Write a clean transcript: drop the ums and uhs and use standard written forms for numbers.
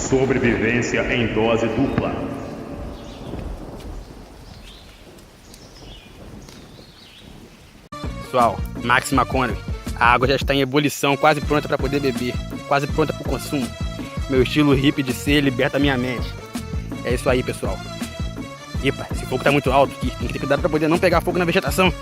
Sobrevivência em dose dupla. Pessoal, Max McConaughey, a água já está em ebulição, quase pronta para poder beber, quase pronta para o consumo. Meu estilo hippie de ser liberta minha mente. É isso aí, pessoal. Epa, esse fogo tá muito alto aqui, tem que ter cuidado para poder não pegar fogo na vegetação.